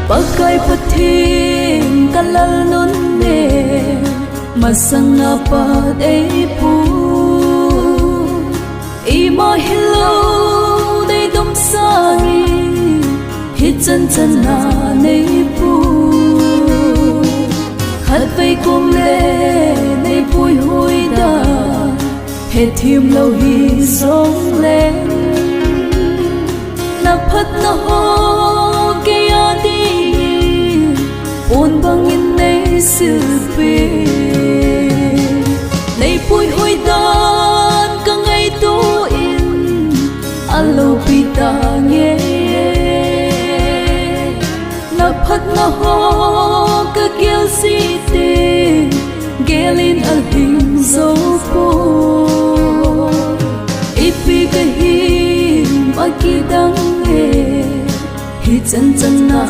pakai pathing kalal non ne masanga pa dei pu ima hello dei dom sari hit chân chân na nei pu khát vây cùng lệ nei pui hui da hết thiêm lâu hi sống lên na phat na ho ke adi un bang in nei sil pe nei pui hui dan ka ngai tu in alo pi ta nghe na phat na ho ka kiel si te gelin al hing zo po ipi ka hi ma ki dang e hi chân chân na